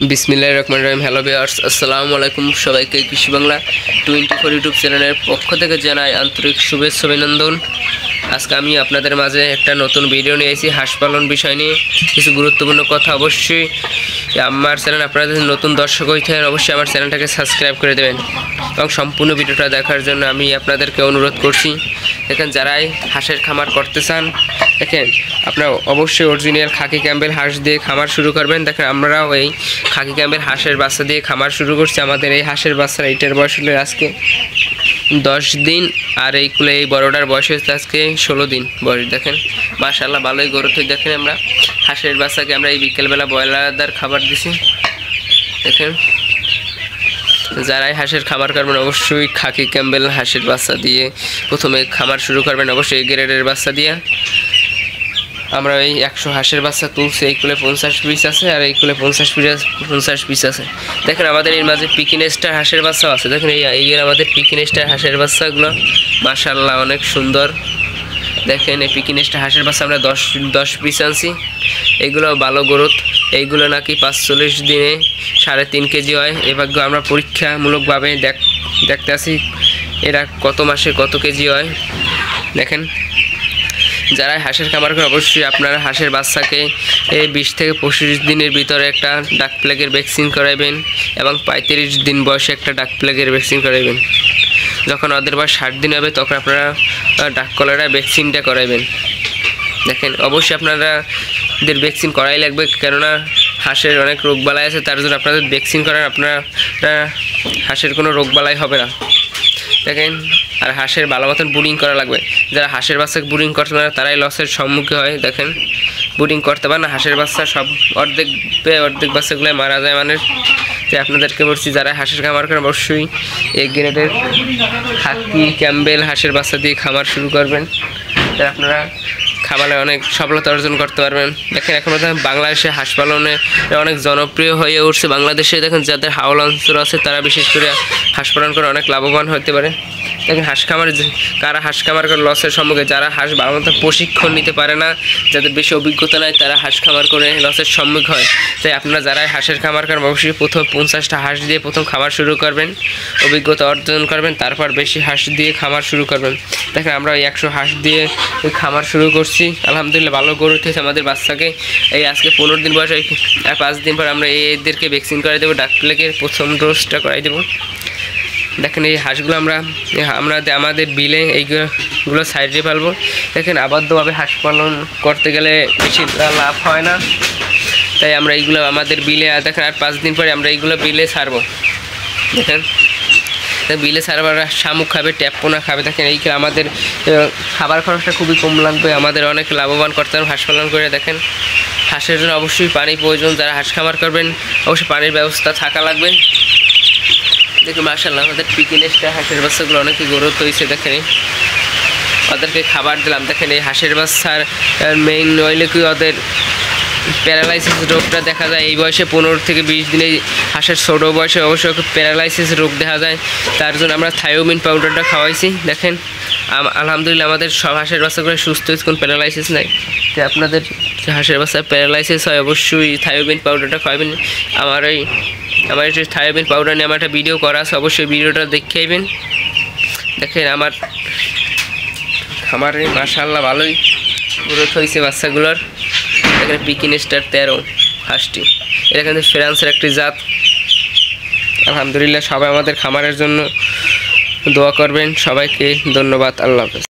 বিসমিল্লাহির রহমানির রহিম। Hello viewers, আসসালামু আলাইকুম। সবাইকে কৃষি বাংলা 24 ইউটিউব চ্যানেলের পক্ষ থেকে জানাই আন্তরিক শুভেচ্ছা অভিনন্দন। আজকে আমি আপনাদের মাঝে একটা নতুন ভিডিও নিয়ে এসেছি হাঁস পালন বিষয় নিয়ে কিছু গুরুত্বপূর্ণ কথা। অবশ্যই আমার চ্যানেল আপনাদের নতুন দর্শক হয়ে থাকেন, অবশ্যই আমার চ্যানেলটাকে সাবস্ক্রাইব করে দেবেন এবং সম্পূর্ণ ভিডিওটা দেখার জন্য আমি আপনাদেরকে অনুরোধ করছি। দেখেন, যারাই হাঁসের খামার করতে চান, দেখেন আপনারা অবশ্যই অরিজিনাল খাকি ক্যাম্বেল হাঁস দিয়ে খামার শুরু করবেন। দেখেন, আমরাও এই খাকি ক্যাম্বেল হাঁসের বাচ্চা দিয়ে খামার শুরু করছি। আমাদের এই হাঁসের বাচ্চার এইটার বয়স হলো আজকে 10 দিন, আর এইগুলো এই বড়টার বয়স হচ্ছে আজকে 16 দিন বয়স। দেখেন মাশাআল্লাহ ভালোই গ্রোথ হয়ে। দেখেন, আমরা হাঁসের বাচ্চাকে আমরা এই বিকেলবেলা ব্রয়লারদার খাবার দিছি। দেখেন, যারাই হাঁসের খামার করবেন অবশ্যই খাকি ক্যাম্বেল হাঁসের বাচ্চা দিয়ে প্রথমে খামার শুরু করবেন, অবশ্যই এই গ্রেডের বাচ্চা দিয়ে। আমরা এই 100 হাঁসের বাচ্চা তুলছি, এইগুলো 50 পিস আছে আর এইগুলো 50 পিস আছে। দেখেন, আমাদের এর মাঝে পিকিন স্টার হাঁসের বাচ্চাও আছে। দেখেন, এইগুলো আমাদের পিকিন স্টার হাঁসের বাচ্চাগুলো মাশাআল্লাহ অনেক সুন্দর। দেখেন, এই পিকিন স্টার হাঁসের বাচ্চা আমরা 10 পিস আনছি। এইগুলো ভালো গ্রোথ। এইগুলো নাকি 45 দিনে 3.5 কেজি হয়। এবার আমরা পরীক্ষামূলকভাবে দেখতে আসি এরা কত মাসে কত কেজি হয়। দেখেন, যারা হাঁসের খামার করে অবশ্যই আপনারা হাঁসের বাচ্চাকে এই 20 থেকে 25 দিনের ভিতরে একটা ডাক প্লেগের ভ্যাকসিন করাবেন এবং 35 দিন বয়সে একটা ডাক প্লেগের ভ্যাকসিন করাবেন। যখন ওদের বয়স 60 দিন হবে তখন আপনারা ডাক কলেরা ভ্যাকসিনটা করাবেন। দেখেন, অবশ্যই আপনাদের ভ্যাকসিন করাই লাগবে, কেননা হাঁসের অনেক রোগবালাই আছে, তার জন্য আপনাদের ভ্যাকসিন করান, আপনারা হাঁসের কোনো রোগবালাই হবে না। দেখেন, আর হাঁসের ভালো মতন ব্রুডিং করা লাগবে। যারা হাঁসের বাচ্চাকে ব্রুডিং করতে পারে তারাই লসের সম্মুখীন হয়। দেখেন, ব্রুডিং করতে পারে না হাঁসের বাচ্চা, সব অর্ধেক বাচ্চাগুলো মারা যায়। মানে যে আপনাদেরকে বলছি, যারা হাঁসের খামার করেন অবশ্যই এই গ্রেডের খাকি ক্যাম্বেল হাঁসের বাচ্চা দিয়ে খামার শুরু করবেন, তাই আপনারা খামারে অনেক সফলতা অর্জন করতে পারবেন। দেখেন, এখন বাংলাদেশে হাঁস পালনে অনেক জনপ্রিয় হয়ে উঠছে। বাংলাদেশে দেখেন যাদের হাওল অঞ্চল আছে তারা বিশেষ করে হাঁস পালন করে অনেক লাভবান হতে পারে। দেখেন, হাঁস খামার কারা হাঁস খামার করে লসের সম্মুখে, যারা হাঁস ভালো মতো প্রশিক্ষণ নিতে পারে না, যাদের বেশি অভিজ্ঞতা নাই, তারা হাঁস খামার করে লসের সম্মুখীন হয়। তাই আপনারা যারাই হাঁসের খামার করেন অবশ্যই প্রথম 50টা হাঁস দিয়ে প্রথম খামার শুরু করবেন, অভিজ্ঞতা অর্জন করবেন, তারপর বেশি হাঁস দিয়ে খামার শুরু করবেন। দেখেন, আমরা 100 হাঁস দিয়ে খামার শুরু করছি, আলহামদুলিল্লাহ ভালো গ্রোথ হয়েছে আমাদের বাচ্চাকে। এই আজকে 15 দিন বয়স, আর 5 দিন পর আমরা এদেরকে ভ্যাকসিন করাই দেবো, ডাক প্লেগের প্রথম ডোজটা করাই দেবো। দেখেন, এই হাঁসগুলো আমরা আমাদের বিলে এইগুলো সাইডে ফেলবো। দেখেন, আবদ্ধভাবে হাঁস পালন করতে গেলে বেশি লাভ হয় না, তাই আমরা এইগুলো আমাদের বিলে, দেখেন আর 5 দিন পরে আমরা এইগুলো বিলে ছাড়বো। দেখেন, বিলে ছাড়বার শামুক খাবে, ট্যাপপোনা খাবে। দেখেন, এই আমাদের খাবার খরচটা খুবই কম লাগবে, আমাদের অনেক লাভবান করতে হবে হাঁস পালন করে। দেখেন, হাঁসের জন্য অবশ্যই পানি প্রয়োজন। যারা হাঁস খামার করবেন অবশ্যই পানির ব্যবস্থা থাকা লাগবে। দেখুন মাশাআল্লাহ আমাদের পিকিন স্টার হাঁসের বাচ্চাগুলো অনেকই গ্রোথ হয়েছে। দেখেন, ওদেরকে খাবার দিলাম। দেখেন, এই হাঁসের বাচ্চার মেইন নইলে কি ওদের প্যারালাইসিস রোগটা দেখা যায় এই বয়সে 15 থেকে 20 দিনে। হাঁসের ছোটো বয়সে অবশ্যই প্যারালাইসিস রোগ দেখা যায়, তার জন্য আমরা থায়োমিন পাউডারটা খাওয়াইছি। দেখেন, আলহামদুলিল্লাহ আমাদের সব হাঁসের বাচ্চাগুলো সুস্থ হয়েছে, কোনো প্যারালাইসিস নাই। তো আপনাদের হাঁসের বাচ্চা প্যারালাইসিস হয় অবশ্যই থায়োমিন পাউডারটা খাওয়াবেন। আমার এই থায়োমিন পাউডার নিয়ে আমার একটা ভিডিও করা আছে, অবশ্যই ভিডিওটা দেখে আইবেন। দেখেন, আমার মাশাআল্লাহ ভালোই গ্রোথ হয়েছে বাচ্চাগুলোর। এখানে পিকিন স্টার 13 হাঁসটি, এটা কিন্তু ফ্রান্সের একটি জাত। আলহামদুলিল্লাহ সবাই আমাদের খামারের জন্য দোয়া করবেন। সবাইকে ধন্যবাদ। আল্লাহ হাফেজ।